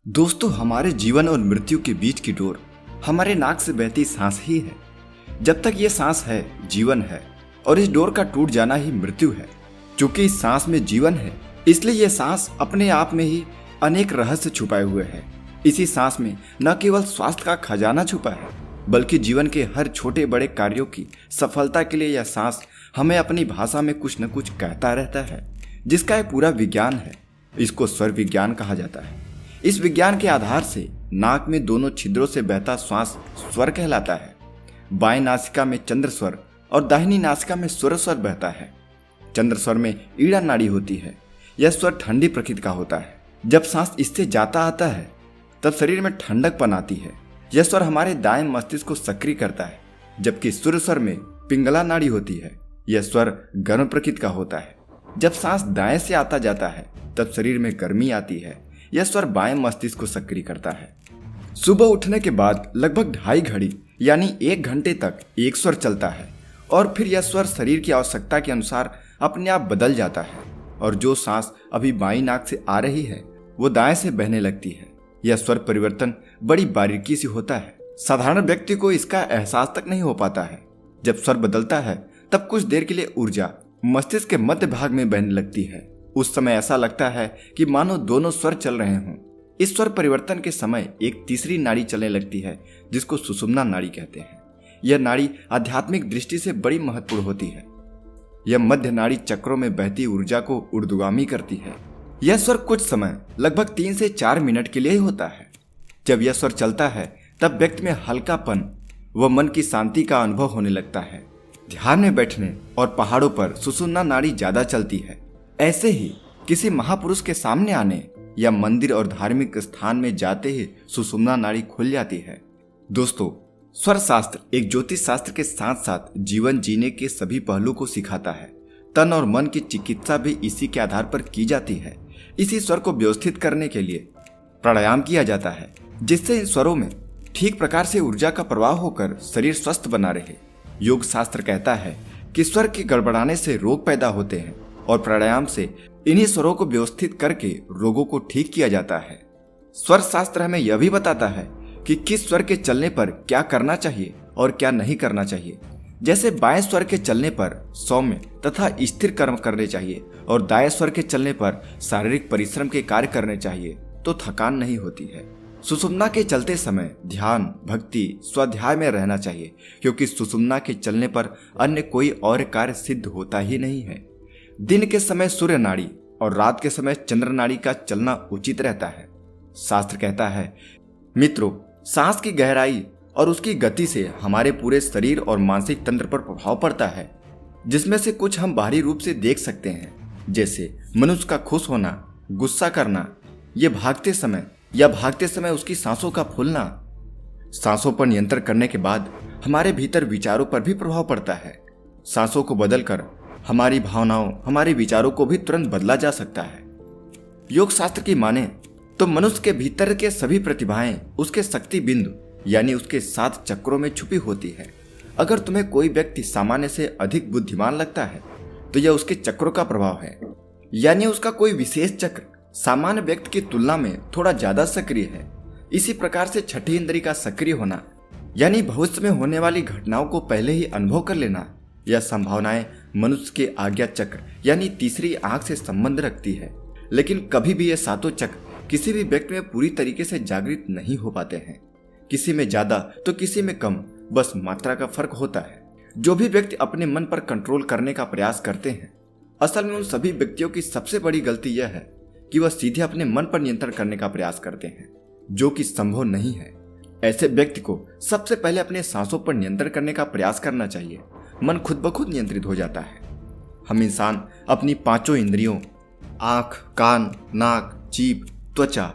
दोस्तों, हमारे जीवन और मृत्यु के बीच की डोर हमारे नाक से बहती सांस ही है। जब तक ये सांस है, जीवन है, और इस डोर का टूट जाना ही मृत्यु है। क्योंकि इस सांस में जीवन है, इसलिए यह सांस अपने आप में ही अनेक रहस्य छुपाए हुए है। इसी सांस में न केवल स्वास्थ्य का खजाना छुपा है, बल्कि जीवन के हर छोटे बड़े कार्यों की सफलता के लिए यह सांस हमें अपनी भाषा में कुछ न कुछ कहता रहता है, जिसका एक पूरा विज्ञान है। इसको स्वर विज्ञान कहा जाता है। इस विज्ञान के आधार से नाक में दोनों छिद्रों से बहता श्वास स्वर कहलाता है। बाएं नासिका में चंद्र स्वर और दाहिनी नासिका में सूर्य स्वर बहता है। चंद्र स्वर में ईड़ा नाड़ी होती है। यह स्वर ठंडी प्रकृति का होता है। जब सांस इससे जाता आता है, तब शरीर में ठंडकपन आती है। यह स्वर हमारे दाएं मस्तिष्क को सक्रिय करता है। जबकि सूर्य स्वर में पिंगला नाड़ी होती है। यह स्वर गर्म प्रकृति का होता है। जब सांस दाएं से आता जाता है, तब शरीर में गर्मी आती है। यह स्वर बाएं मस्तिष्क को सक्रिय करता है। सुबह उठने के बाद लगभग 2.5 घड़ी यानी 1 घंटे तक एक स्वर चलता है और फिर यह स्वर शरीर की आवश्यकता के अनुसार अपने आप बदल जाता है और जो सांस अभी बाईं नाक से आ रही है वो दाएं से बहने लगती है। यह स्वर परिवर्तन बड़ी बारीकी से होता है। साधारण व्यक्ति को इसका एहसास तक नहीं हो पाता है। जब स्वर बदलता है तब कुछ देर के लिए ऊर्जा मस्तिष्क के मध्य भाग में बहने लगती है। उस समय ऐसा लगता है कि मानो दोनों स्वर चल रहे हों। इस स्वर परिवर्तन के समय एक तीसरी नाड़ी चलने लगती है, जिसको सुषुम्ना नाड़ी कहते हैं। यह नाड़ी आध्यात्मिक दृष्टि से बड़ी महत्वपूर्ण होती है। यह मध्य नाड़ी चक्रों में बहती ऊर्जा को ऊर्ध्वगामी करती है। यह स्वर कुछ समय लगभग 3 से 4 मिनट के लिए ही होता है। जब यह स्वर चलता है तब व्यक्ति में हल्कापन व मन की शांति का अनुभव होने लगता है। ध्यान में बैठने और पहाड़ों पर सुषुम्ना नाड़ी ज्यादा चलती है। ऐसे ही किसी महापुरुष के सामने आने या मंदिर और धार्मिक स्थान में जाते ही सुषुम्ना नाड़ी खुल जाती है। दोस्तों, स्वर शास्त्र एक ज्योतिष शास्त्र के साथ साथ जीवन जीने के सभी पहलू को सिखाता है। तन और मन की चिकित्सा भी इसी के आधार पर की जाती है। इसी स्वर को व्यवस्थित करने के लिए प्राणायाम किया जाता है, जिससे इन स्वरों में ठीक प्रकार से ऊर्जा का प्रवाह होकर शरीर स्वस्थ बना रहे। योग शास्त्र कहता है कि स्वर के गड़बड़ाने से रोग पैदा होते हैं और प्राणायाम से इन्हीं स्वरों को व्यवस्थित करके रोगों को ठीक किया जाता है। स्वर शास्त्र हमें यह भी बताता है कि किस स्वर के चलने पर क्या करना चाहिए और क्या नहीं करना चाहिए। जैसे बाएं स्वर के चलने पर सौम्य तथा स्थिर कर्म करने चाहिए और दाएं स्वर के चलने पर शारीरिक परिश्रम के कार्य करने चाहिए, तो थकान नहीं होती है। सुषुम्ना के चलते समय ध्यान, भक्ति, स्वाध्याय में रहना चाहिए, क्योंकि सुषुम्ना के चलने पर अन्य कोई और कार्य सिद्ध होता ही नहीं है। दिन के समय सूर्य नाड़ी और रात के समय चंद्र नाड़ी का चलना उचित रहता है। शास्त्र कहता है, मित्रों, सांस की गहराई और उसकी गति से हमारे पूरे शरीर और मानसिक तंत्र पर प्रभाव पड़ता है, जिसमें से कुछ हम बाहरी रूप से देख सकते हैं, जैसे मनुष्य का खुश होना, गुस्सा करना, ये भागते समय उसकी सांसों का फूलना। सांसों पर नियंत्रण करने के बाद हमारे भीतर विचारों पर भी प्रभाव पड़ता है। सांसों को बदलकर हमारी भावनाओं, हमारे विचारों को भी तुरंत बदला जा सकता है। योग शास्त्र की माने तो मनुष्य के भीतर के सभी प्रतिभाएं उसके शक्ति बिंदु यानी उसके 7 चक्रों में छुपी होती है। अगर तुम्हें कोई व्यक्ति सामान्य से अधिक बुद्धिमान लगता है तो यह उसके चक्रों का प्रभाव है, यानी उसका कोई विशेष चक्र सामान्य व्यक्ति की तुलना में थोड़ा ज्यादा सक्रिय है। इसी प्रकार से छठी इंद्रिय का सक्रिय होना यानी भविष्य में होने वाली घटनाओं को पहले ही अनुभव कर लेना, यह संभावनाएं मनुष्य के आज्ञा चक्र यानी तीसरी आंख से संबंध रखती है। लेकिन कभी भी ये 7 चक्र किसी भी व्यक्ति में पूरी तरीके से जागृत नहीं हो पाते हैं। किसी में ज्यादा तो किसी में कम, बस मात्रा का फर्क होता है। जो भी व्यक्ति अपने मन पर कंट्रोल करने का प्रयास करते हैं, असल में उन सभी व्यक्तियों की सबसे बड़ी गलती यह है कि वह सीधे अपने मन पर नियंत्रण करने का प्रयास करते हैं, जो कि संभव नहीं है। ऐसे व्यक्ति को सबसे पहले अपने सांसों पर नियंत्रण करने का प्रयास करना चाहिए। मन खुद ब खुद नियंत्रित हो जाता है। हम इंसान अपनी 5 इंद्रियों आंख, कान, नाक, जीभ, त्वचा,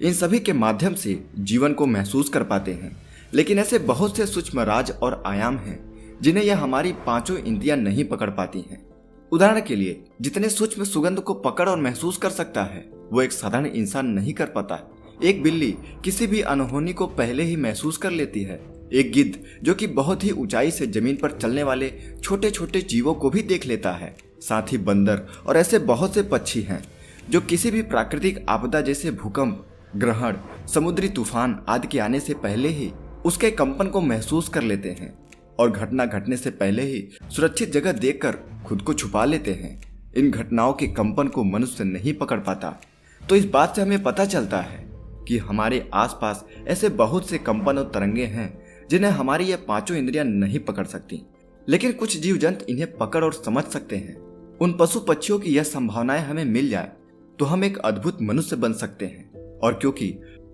इन सभी के माध्यम से जीवन को महसूस कर पाते हैं। लेकिन ऐसे बहुत से सूक्ष्म राज और आयाम हैं जिन्हें यह हमारी 5 इंद्रियां नहीं पकड़ पाती हैं। उदाहरण के लिए, जितने सूक्ष्म सुगंध को पकड़ और महसूस कर सकता है वो एक साधारण इंसान नहीं कर पाता। एक बिल्ली किसी भी अनहोनी को पहले ही महसूस कर लेती है। एक गिद्ध जो कि बहुत ही ऊंचाई से जमीन पर चलने वाले छोटे छोटे जीवों को भी देख लेता है। साथ ही बंदर और ऐसे बहुत से पक्षी हैं जो किसी भी प्राकृतिक आपदा जैसे भूकंप, ग्रहण, समुद्री तूफान आदि के आने से पहले ही उसके कंपन को महसूस कर लेते हैं और घटना घटने से पहले ही सुरक्षित जगह देखकर खुद को छुपा लेते हैं। इन घटनाओं के कंपन को मनुष्य नहीं पकड़ पाता। तो इस बात से हमें पता चलता है कि हमारे आसपास ऐसे बहुत से कंपन और तरंगे हैं जिन्हें हमारी ये पांचों इंद्रियां नहीं पकड़ सकती, लेकिन कुछ जीव जंतु इन्हें पकड़ और समझ सकते हैं। उन पशु पक्षियों की यह संभावनाएं हमें मिल जाए तो हम एक अद्भुत मनुष्य बन सकते हैं। और क्योंकि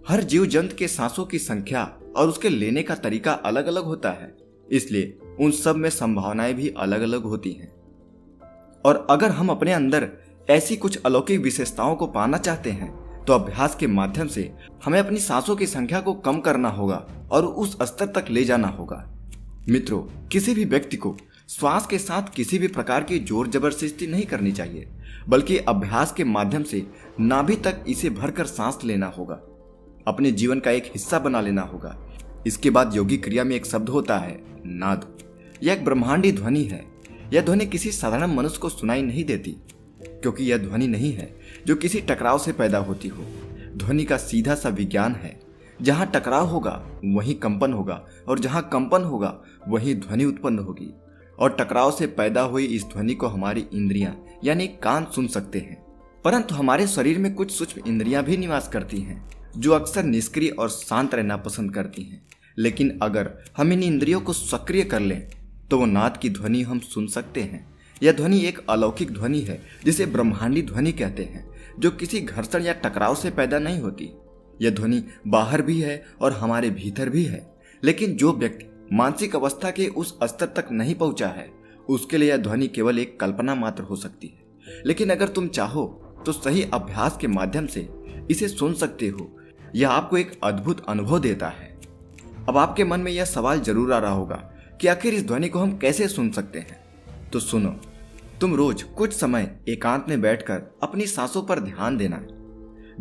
हर जीव जंतु के सांसों की संख्या और उसके लेने का तरीका अलग अलग होता है, इसलिए उन सब में संभावनाएं भी अलग अलग होती हैं। और अगर हम अपने अंदर ऐसी कुछ अलौकिक विशेषताओं को पाना चाहते हैं तो अभ्यास के माध्यम से हमें अपनी सांसों की संख्या को कम करना होगा और उस स्तर तक ले जाना होगा। मित्रों, किसी भी व्यक्ति को श्वास के साथ किसी भी प्रकार की जोर जबरदस्ती नहीं करनी चाहिए, बल्कि अभ्यास के माध्यम से नाभि तक इसे भरकर सांस लेना होगा, अपने जीवन का एक हिस्सा बना लेना होगा। इसके बाद योगी क्रिया में एक शब्द होता है नाद। यह एक ब्रह्मांडी ध्वनि है। यह ध्वनि किसी साधारण मनुष्य को सुनाई नहीं देती, क्योंकि यह ध्वनि नहीं है जो किसी टकराव से पैदा होती हो। ध्वनि का सीधा सा विज्ञान है, जहां टकराव होगा वहीं कंपन होगा, और जहां कंपन होगा वहीं ध्वनि उत्पन्न होगी। और टकराव से पैदा हुई इस ध्वनि को हमारी इंद्रियां यानी कान सुन सकते हैं। परंतु हमारे शरीर में कुछ सूक्ष्म इंद्रियां भी निवास करती हैं, जो अक्सर निष्क्रिय और शांत रहना पसंद करती हैं। लेकिन अगर हम इन इंद्रियों को सक्रिय कर लें तो वो नाद की ध्वनि हम सुन सकते हैं। यह ध्वनि एक अलौकिक ध्वनि है जिसे ब्रह्मांडी ध्वनि कहते हैं, जो किसी घर्षण या टकराव से पैदा नहीं होती। यह ध्वनि बाहर भी है और हमारे भीतर भी है, लेकिन जो व्यक्ति मानसिक अवस्था के उस स्तर तक नहीं पहुंचा है उसके लिए यह ध्वनि केवल एक कल्पना मात्र हो सकती है। लेकिन अगर तुम चाहो तो सही अभ्यास के माध्यम से इसे सुन सकते हो। यह आपको एक अद्भुत अनुभव देता है। अब आपके मन में यह सवाल जरूर आ रहा होगा कि आखिर इस ध्वनि को हम कैसे सुन सकते हैं। तो सुनो, तुम रोज कुछ समय एकांत में बैठकर अपनी सांसों पर ध्यान देना।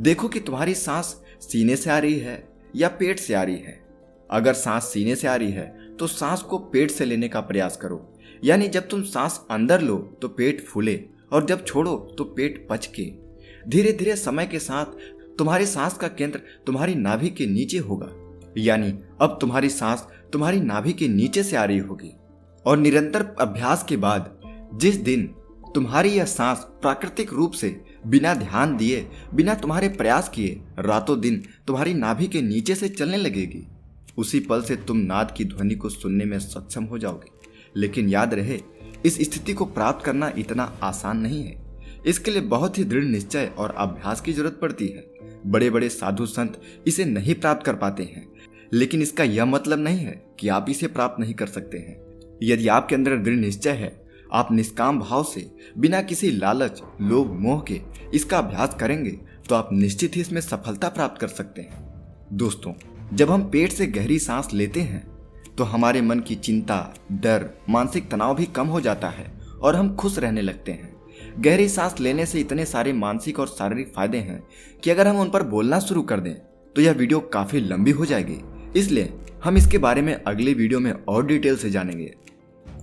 देखो कि तुम्हारी सांस सीने से आ रही है या पेट से आ रही है। अगर सांस सीने से आ रही है तो सांस को पेट से लेने का प्रयास करो, यानी जब तुम सांस अंदर लो तो पेट फूले और जब छोड़ो तो पेट पचके। धीरे धीरे समय के साथ तुम्हारी सांस का केंद्र तुम्हारी नाभि के नीचे होगा, यानी अब तुम्हारी सांस तुम्हारी नाभि के नीचे से आ रही होगी। और निरंतर अभ्यास के बाद जिस दिन तुम्हारी यह सांस प्राकृतिक रूप से बिना ध्यान दिए, बिना तुम्हारे प्रयास किए रातों दिन तुम्हारी नाभि के नीचे से चलने लगेगी, उसी पल से तुम नाद की ध्वनि को सुनने में सक्षम हो जाओगे। लेकिन याद रहे, इस स्थिति को प्राप्त करना इतना आसान नहीं है। इसके लिए बहुत ही दृढ़ निश्चय और अभ्यास की जरूरत पड़ती है। बड़े बड़े साधु संत इसे नहीं प्राप्त कर पाते हैं, लेकिन इसका यह मतलब नहीं है कि आप इसे प्राप्त नहीं कर सकते हैं। यदि आपके अंदर दृढ़ निश्चय है, आप निष्काम भाव से बिना किसी लालच, लोभ, मोह के इसका अभ्यास करेंगे तो आप निश्चित ही इसमें सफलता प्राप्त कर सकते हैं। दोस्तों, जब हम पेट से गहरी सांस लेते हैं तो हमारे मन की चिंता, डर, मानसिक तनाव भी कम हो जाता है और हम खुश रहने लगते हैं। गहरी सांस लेने से इतने सारे मानसिक और शारीरिक फायदे हैं कि अगर हम उन पर बोलना शुरू कर दें तो यह वीडियो काफी लंबी हो जाएगी। इसलिए हम इसके बारे में अगले वीडियो में और डिटेल से जानेंगे।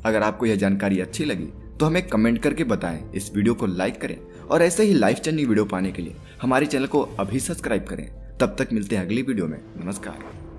अगर आपको यह जानकारी अच्छी लगी तो हमें कमेंट करके बताएं, इस वीडियो को लाइक करें और ऐसे ही लाइफ चेंजिंग वीडियो पाने के लिए हमारे चैनल को अभी सब्सक्राइब करें। तब तक मिलते हैं अगली वीडियो में। नमस्कार।